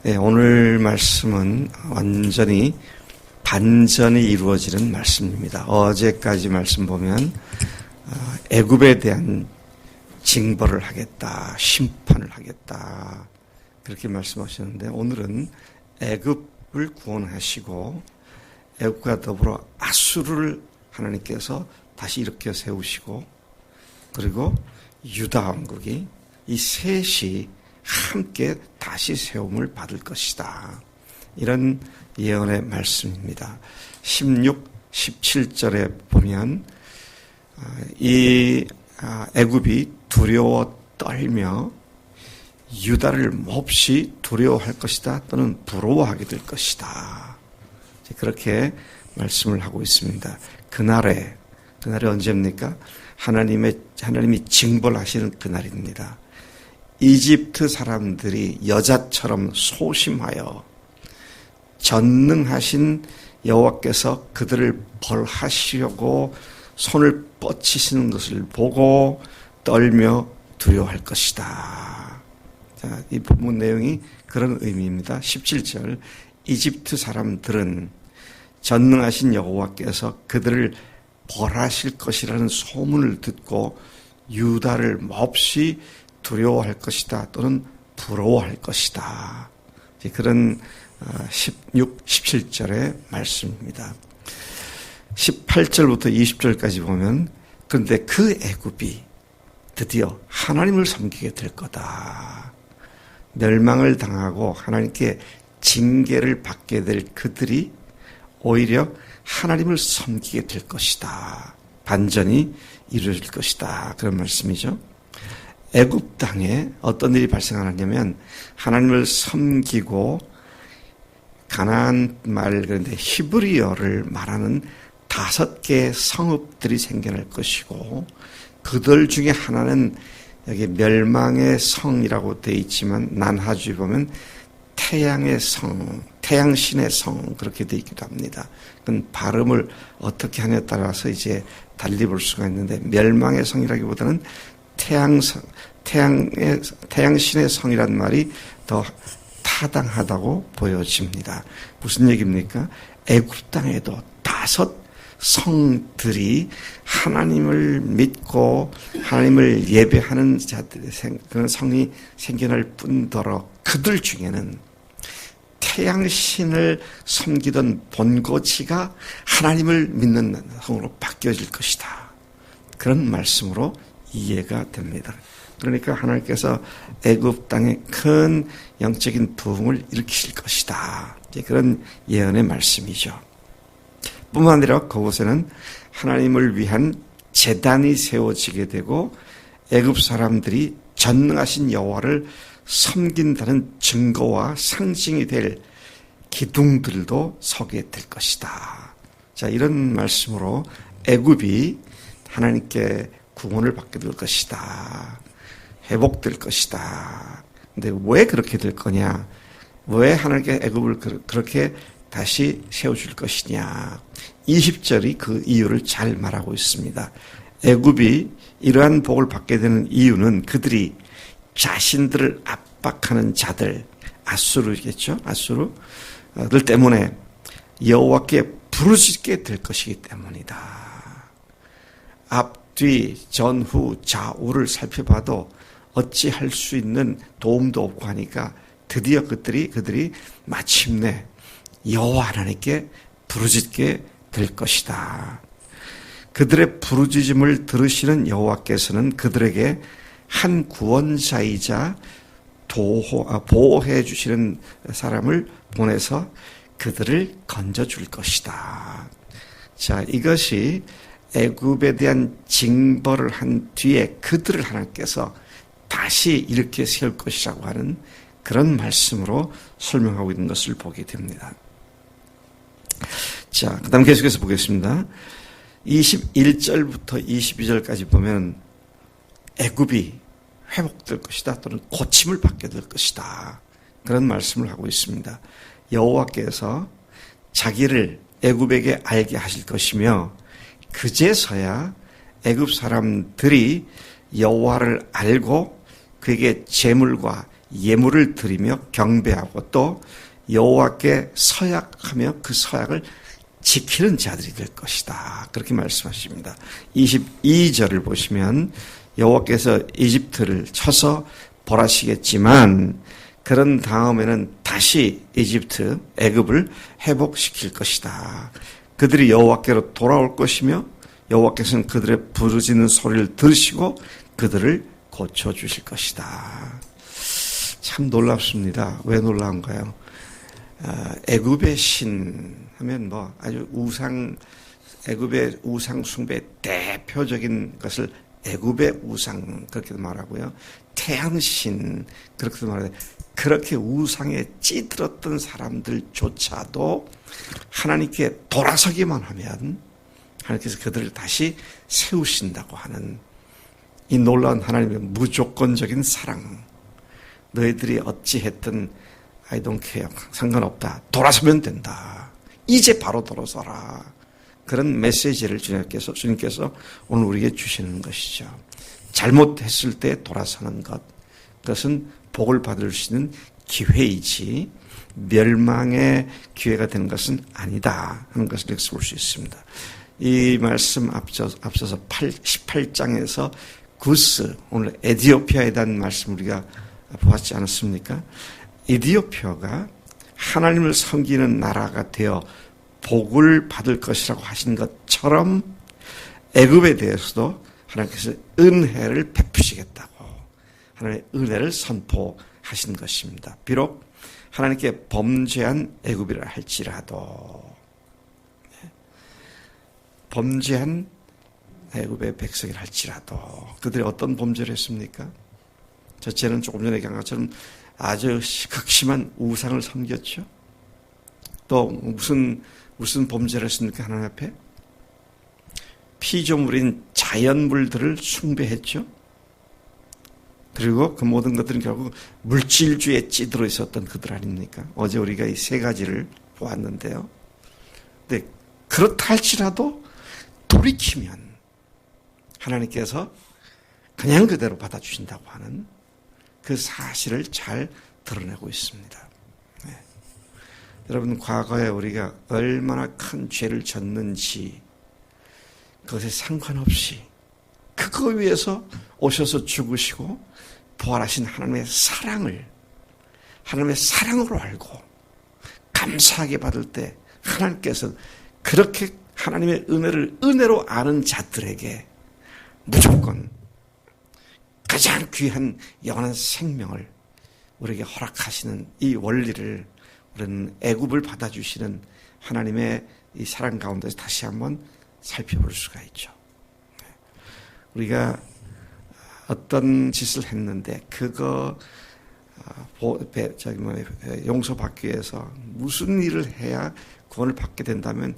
네, 오늘 말씀은 완전히 반전이 이루어지는 말씀입니다. 어제까지 말씀 보면 애굽에 대한 징벌을 하겠다, 심판을 하겠다 그렇게 말씀하셨는데, 오늘은 애굽을 구원하시고 애굽과 더불어 아수르를 하나님께서 다시 일으켜 세우시고, 그리고 유다 왕국이 이 셋이 함께 다시 세움을 받을 것이다. 이런 예언의 말씀입니다. 16, 17절에 보면 이 애굽이 두려워 떨며 유다를 몹시 두려워할 것이다, 또는 부러워하게 될 것이다. 그렇게 말씀을 하고 있습니다. 그날이 언제입니까? 하나님이 징벌하시는 그날입니다. 이집트 사람들이 여자처럼 소심하여 전능하신 여호와께서 그들을 벌하시려고 손을 뻗치시는 것을 보고 떨며 두려워할 것이다. 자, 이 본문 내용이 그런 의미입니다. 17절, 이집트 사람들은 전능하신 여호와께서 그들을 벌하실 것이라는 소문을 듣고 유다를 몹시 두려워할 것이다, 또는 부러워할 것이다. 그런 16, 17절의 말씀입니다. 18절부터 20절까지 보면, 그런데 그 애굽이 드디어 하나님을 섬기게 될 거다. 멸망을 당하고 하나님께 징계를 받게 될 그들이 오히려 하나님을 섬기게 될 것이다. 반전이 이루어질 것이다. 그런 말씀이죠. 애굽 땅에 어떤 일이 발생하냐면, 하나님을 섬기고 가나안 말, 그런데 히브리어를 말하는 5개의 성읍들이 생겨날 것이고, 그들 중에 하나는 여기 멸망의 성이라고 되어 있지만 난하주에 보면 태양의 성, 태양신의 성 그렇게 되어 있기도 합니다. 그건 발음을 어떻게 하냐에 따라서 이제 달리 볼 수가 있는데, 멸망의 성이라기보다는 태양신의 성이란 말이 더 타당하다고 보여집니다. 무슨 얘기입니까? 애굽 땅에도 5 성들이 하나님을 믿고 하나님을 예배하는 자들의 그런 성이 생겨날 뿐더러, 그들 중에는 태양신을 섬기던 본거지가 하나님을 믿는 성으로 바뀌어질 것이다. 그런 말씀으로 이해가 됩니다. 그러니까 하나님께서 애굽 땅에 큰 영적인 부흥을 일으키실 것이다. 그런 예언의 말씀이죠. 뿐만 아니라 그곳에는 하나님을 위한 제단이 세워지게 되고, 애굽 사람들이 전능하신 여호와를 섬긴다는 증거와 상징이 될 기둥들도 서게 될 것이다. 자, 이런 말씀으로 애굽이 하나님께 구원을 받게 될 것이다. 회복될 것이다. 근데 왜 그렇게 될 거냐? 왜 하나님께 애굽을 그렇게 다시 세워줄 것이냐? 20절이 그 이유를 잘 말하고 있습니다. 애굽이 이러한 복을 받게 되는 이유는 그들이 자신들을 압박하는 자들, 아수르겠죠? 아수르들 때문에 여호와께 부르짖게 될 것이기 때문이다. 앞뒤 전후 좌우를 살펴봐도 어찌할 수 있는 도움도 없고 하니까 드디어 그들이 마침내 여호와 하나님께 부르짖게 될 것이다. 그들의 부르짖음을 들으시는 여호와께서는 그들에게 한 구원자이자 보호해 주시는 사람을 보내서 그들을 건져줄 것이다. 자, 이것이 애굽에 대한 징벌을 한 뒤에 그들을 하나님께서 다시 일으켜 세울 것이라고 하는 그런 말씀으로 설명하고 있는 것을 보게 됩니다. 자, 그 다음 계속해서 보겠습니다. 21절부터 22절까지 보면 애굽이 회복될 것이다, 또는 고침을 받게 될 것이다, 그런 말씀을 하고 있습니다. 여호와께서 자기를 애굽에게 알게 하실 것이며, 그제서야 애굽 사람들이 여호와를 알고 그에게 제물과 예물을 드리며 경배하고 또 여호와께 서약하며 그 서약을 지키는 자들이 될 것이다. 그렇게 말씀하십니다. 22절을 보시면 여호와께서 이집트를 쳐서 벌하시겠지만 그런 다음에는 다시 이집트, 애굽을 회복시킬 것이다. 그들이 여호와께로 돌아올 것이며 여호와께서는 그들의 부르짖는 소리를 들으시고 그들을 고쳐주실 것이다. 참 놀랍습니다. 왜 놀라운가요? 애굽의 신 하면 뭐 아주 애굽의 우상 숭배의 대표적인 것을 애굽의 우상 그렇게도 말하고요. 태양신 그렇게도 말하고 그렇게 우상에 찌들었던 사람들조차도 하나님께 돌아서기만 하면 하나님께서 그들을 다시 세우신다고 하는 이 놀라운 하나님의 무조건적인 사랑. 너희들이 어찌했든 I don't care. 상관없다. 돌아서면 된다. 이제 바로 돌아서라. 그런 메시지를 주님께서 오늘 우리에게 주시는 것이죠. 잘못했을 때 돌아서는 것. 그것은 복을 받을 수 있는 기회이지 멸망의 기회가 되는 것은 아니다 하는 것을 여기서 볼 수 있습니다. 이 말씀 앞서서 18장에서 구스, 오늘 에디오피아에 대한 말씀 우리가 보았지 않았습니까? 에디오피아가 하나님을 섬기는 나라가 되어 복을 받을 것이라고 하신 것처럼 애굽에 대해서도 하나님께서 은혜를 베푸시겠다고 하나님의 은혜를 선포하신 것입니다. 비록 하나님께 범죄한 애굽이라 할지라도 범죄한 애굽의 백성이라 할지라도 그들이 어떤 범죄를 했습니까? 첫째는 조금 전에 얘기한 것처럼 아주 극심한 우상을 섬겼죠. 또 무슨 범죄를 했습니까? 하나님 앞에 피조물인 자연물들을 숭배했죠. 그리고 그 모든 것들은 결국 물질주의에 찌들어 있었던 그들 아닙니까? 어제 우리가 이 세 가지를 보았는데요. 근데 그렇다 할지라도 돌이키면 하나님께서 그냥 그대로 받아주신다고 하는 그 사실을 잘 드러내고 있습니다. 네. 여러분, 과거에 우리가 얼마나 큰 죄를 졌는지 그것에 상관없이 그거 위해서 오셔서 죽으시고 부활하신 하나님의 사랑으로 알고 감사하게 받을 때 하나님께서 그렇게 하나님의 은혜를 은혜로 아는 자들에게 무조건 가장 귀한 영원한 생명을 우리에게 허락하시는 이 원리를 우리는 애굽을 받아주시는 하나님의 이 사랑 가운데서 다시 한번 살펴볼 수가 있죠. 우리가 어떤 짓을 했는데 그거 용서받기 위해서 무슨 일을 해야 구원을 받게 된다면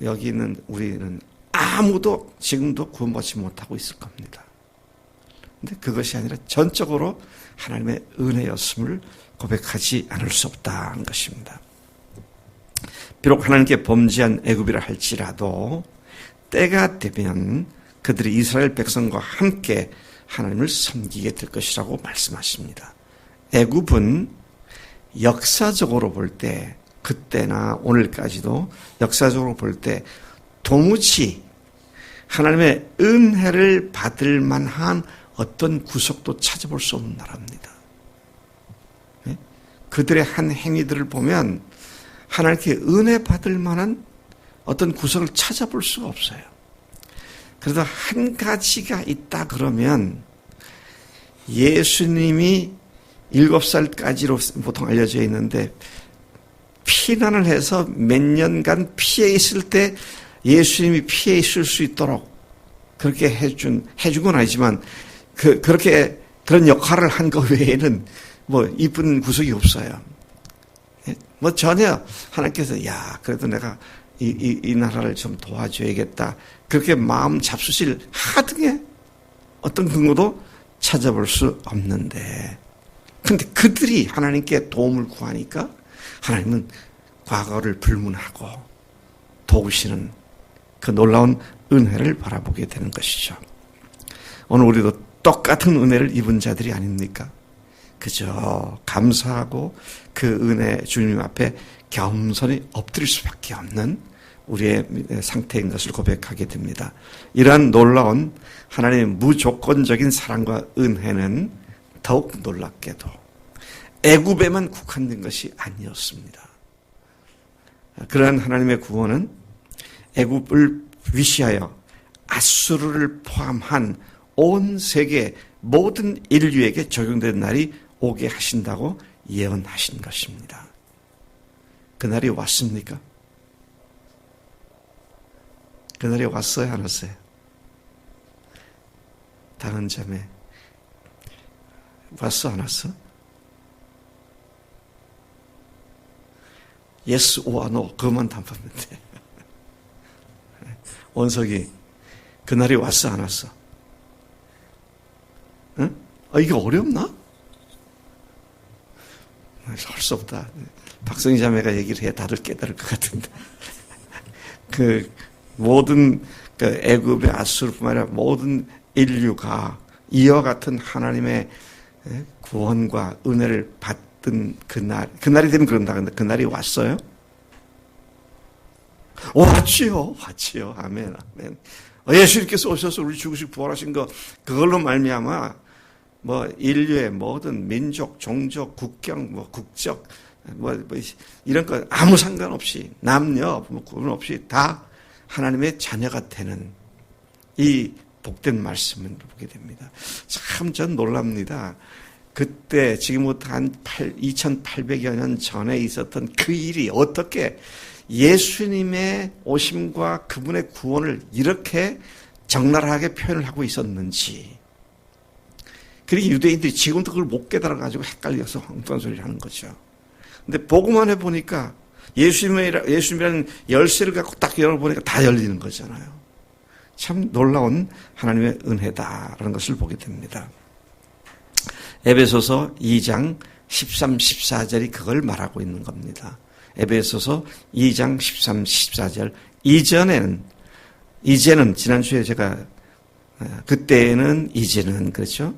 여기 있는 우리는 아무도 지금도 구원받지 못하고 있을 겁니다. 근데 그것이 아니라 전적으로 하나님의 은혜였음을 고백하지 않을 수 없다는 것입니다. 비록 하나님께 범죄한 애굽이라 할지라도 때가 되면 그들이 이스라엘 백성과 함께 하나님을 섬기게 될 것이라고 말씀하십니다. 애굽은 역사적으로 볼 때 그때나 오늘까지도 역사적으로 볼 때 도무지 하나님의 은혜를 받을 만한 어떤 구석도 찾아볼 수 없는 나라입니다. 네? 그들의 한 행위들을 보면 하나님께 은혜 받을 만한 어떤 구석을 찾아볼 수가 없어요. 그래도 한 가지가 있다 그러면 예수님이 7살까지로 보통 알려져 있는데 피난을 해서 몇 년간 피해 있을 때 예수님이 피해 있을 수 있도록 그렇게 해준 건 아니지만 그렇게 그런 역할을 한 것 외에는 뭐 이쁜 구석이 없어요. 뭐 전혀 하나님께서 그래도 내가 이 나라를 좀 도와줘야겠다. 그렇게 마음 잡수실 하등의 어떤 근거도 찾아볼 수 없는데 근데 그들이 하나님께 도움을 구하니까 하나님은 과거를 불문하고 도우시는 그 놀라운 은혜를 바라보게 되는 것이죠. 오늘 우리도 똑같은 은혜를 입은 자들이 아닙니까? 그저 감사하고 그 은혜 주님 앞에 겸손히 엎드릴 수밖에 없는 우리의 상태인 것을 고백하게 됩니다. 이러한 놀라운 하나님의 무조건적인 사랑과 은혜는 더욱 놀랍게도 애굽에만 국한된 것이 아니었습니다. 그러한 하나님의 구원은 애굽을 위시하여 아수르를 포함한 온 세계 모든 인류에게 적용된 날이 오게 하신다고 예언하신 것입니다. 그날이 왔습니까? 그날이 왔어요, 안 왔어요? 다른 자매, 왔어, 안 왔어? Yes or no, 그것만 답하면 돼. 원석이, 그날이 왔어, 안 왔어? 응? 이게 어렵나? 할 수 없다. 박성희 자매가 얘기를 해야 다들 깨달을 것 같은데. 그 모든 그 애굽의 아수르뿐만 아니라 모든 인류가 이와 같은 하나님의 구원과 은혜를 받던 그날이 되면 그런다. 근데 그날이 왔어요? 왔지요. 아멘. 예수님께서 오셔서 우리 죽으시고 부활하신 거 그걸로 말미암아 뭐 인류의 모든 민족, 종족, 국경, 뭐 국적, 뭐 이런 거 아무 상관없이 남녀 구분 없이 다 하나님의 자녀가 되는 이 복된 말씀을 보게 됩니다. 참 전 놀랍니다. 그때 지금부터 한 2800여 년 전에 있었던 그 일이 어떻게 예수님의 오심과 그분의 구원을 이렇게 적나라하게 표현을 하고 있었는지. 그러니까 유대인들이 지금도 그걸 못 깨달아가지고 헷갈려서 엉뚱한 소리를 하는 거죠. 근데 보고만 해보니까 예수님이라는 열쇠를 갖고 딱 열어보니까 다 열리는 거잖아요. 참 놀라운 하나님의 은혜다라는 것을 보게 됩니다. 에베소서 2장 13, 14절이 그걸 말하고 있는 겁니다. 에베소서 2장 13, 14절. 이제는 지난주에 제가 그때는 이제는 그렇죠.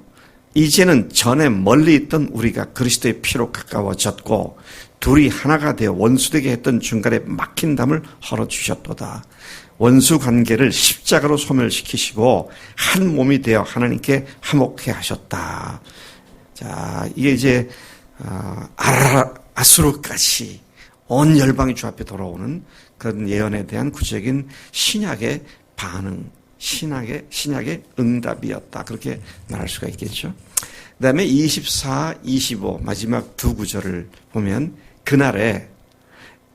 이제는 전에 멀리 있던 우리가 그리스도의 피로 가까워졌고 둘이 하나가 되어 원수되게 했던 중간에 막힌 담을 헐어주셨도다. 원수 관계를 십자가로 소멸시키시고 한 몸이 되어 하나님께 화목해 하셨다. 자, 이게 이제 아수르까지 온 열방이 주 앞에 돌아오는 그런 예언에 대한 구체적인 신약의 반응, 신약의 응답이었다. 그렇게 말할 수가 있겠죠. 그 다음에 24, 25 마지막 두 구절을 보면 그날에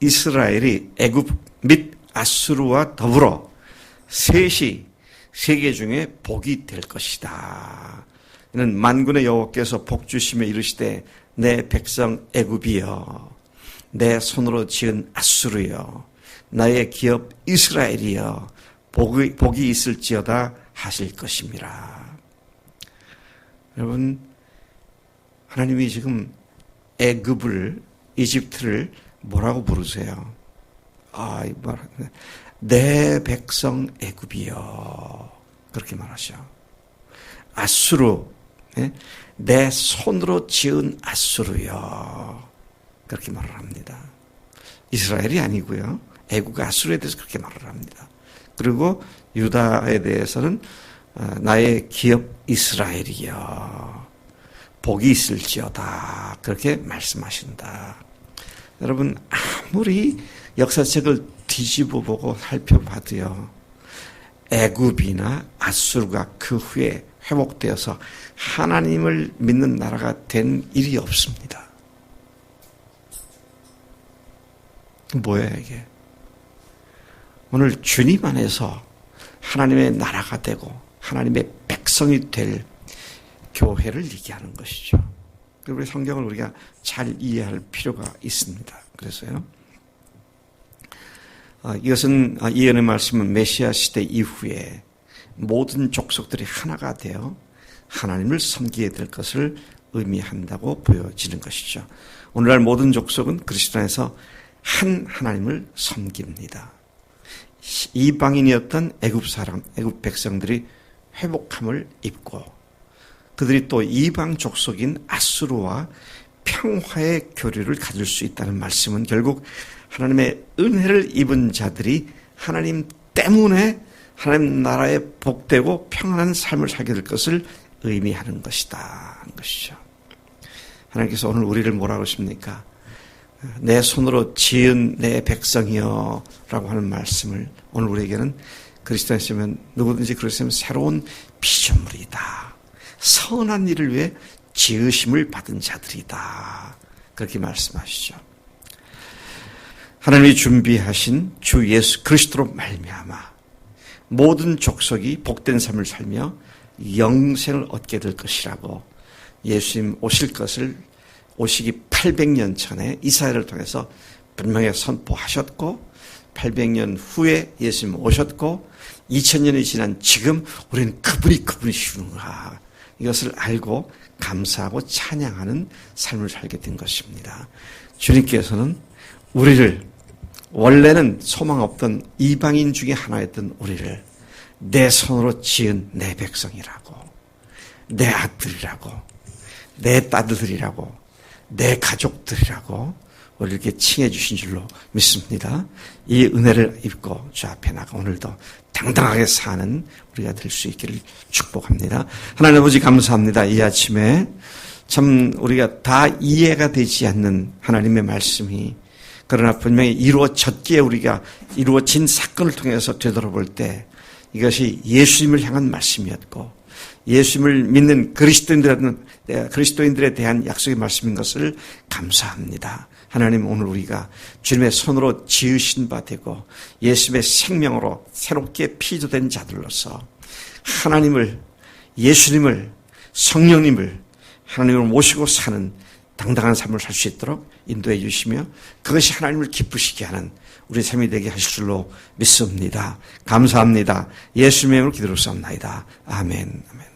이스라엘이 애굽 및 아수르와 더불어 셋이 세계 중에 복이 될 것이다. 이는 만군의 여호와께서 복 주시며 이르시되 내 백성 애굽이여 내 손으로 지은 아수르여 나의 기업 이스라엘이여 복이 있을지어다 하실 것입니다. 여러분, 하나님이 지금 애굽을, 이집트를 뭐라고 부르세요? 내 백성 애굽이여 그렇게 말하셔. 아수르, 내 손으로 지은 아수르여 그렇게 말을 합니다. 이스라엘이 아니고요. 애굽과 아수르에 대해서 그렇게 말을 합니다. 그리고 유다에 대해서는 나의 기업 이스라엘이여 복이 있을지어다 그렇게 말씀하신다. 여러분 아무리 역사책을 뒤집어보고 살펴봐도요. 애굽이나 아수르가 그 후에 회복되어서 하나님을 믿는 나라가 된 일이 없습니다. 뭐야 이게? 오늘 주님 안에서 하나님의 나라가 되고 하나님의 백성이 될 교회를 얘기하는 것이죠. 우리 성경을 우리가 잘 이해할 필요가 있습니다. 그래서요. 이것은 예언의 말씀은 메시아 시대 이후에 모든 족속들이 하나가 되어 하나님을 섬기게 될 것을 의미한다고 보여지는 것이죠. 오늘날 모든 족속은 그리스도 안에서 한 하나님을 섬깁니다. 이방인이었던 애굽 백성들이 회복함을 입고 그들이 또 이방 족속인 아수르와 평화의 교류를 가질 수 있다는 말씀은 결국 하나님의 은혜를 입은 자들이 하나님 때문에 하나님 나라에 복되고 평안한 삶을 살게 될 것을 의미하는 것이다 하는 것이죠. 하나님께서 오늘 우리를 뭐라고 하십니까? 내 손으로 지은 내 백성이여 라고 하는 말씀을 오늘 우리에게는 그리스도 안에 있으면 누구든지 그리스도 안에 있으면 새로운 피조물이다. 선한 일을 위해 지으심을 받은 자들이다. 그렇게 말씀하시죠. 하나님이 준비하신 주 예수 그리스도로 말미암아 모든 족속이 복된 삶을 살며 영생을 얻게 될 것이라고 예수님 오시기 800년 전에 이사야를 통해서 분명히 선포하셨고 800년 후에 예수님 오셨고 2000년이 지난 지금 우리는 그분이시구나. 이것을 알고 감사하고 찬양하는 삶을 살게 된 것입니다. 주님께서는 우리를 원래는 소망 없던 이방인 중에 하나였던 우리를 내 손으로 지은 내 백성이라고, 내 아들이라고, 내 딸들이라고, 내 가족들이라고 우리를 이렇게 칭해 주신 줄로 믿습니다. 이 은혜를 입고 주 앞에 나가 오늘도 당당하게 사는 우리가 될 수 있기를 축복합니다. 하나님 아버지 감사합니다. 이 아침에 참 우리가 다 이해가 되지 않는 하나님의 말씀이 그러나 분명히 이루어졌기에 우리가 이루어진 사건을 통해서 되돌아볼 때 이것이 예수님을 향한 말씀이었고 예수님을 믿는 그리스도인들에 대한 약속의 말씀인 것을 감사합니다. 하나님 오늘 우리가 주님의 손으로 지으신 바 되고 예수님의 생명으로 새롭게 피조된 자들로서 하나님을 예수님을 성령님을 하나님을 모시고 사는 당당한 삶을 살 수 있도록 인도해 주시며 그것이 하나님을 기쁘시게 하는 우리 삶이 되게 하실 줄로 믿습니다. 감사합니다. 예수님의 이름으로 기도를 쌉니다. 아멘. 아멘.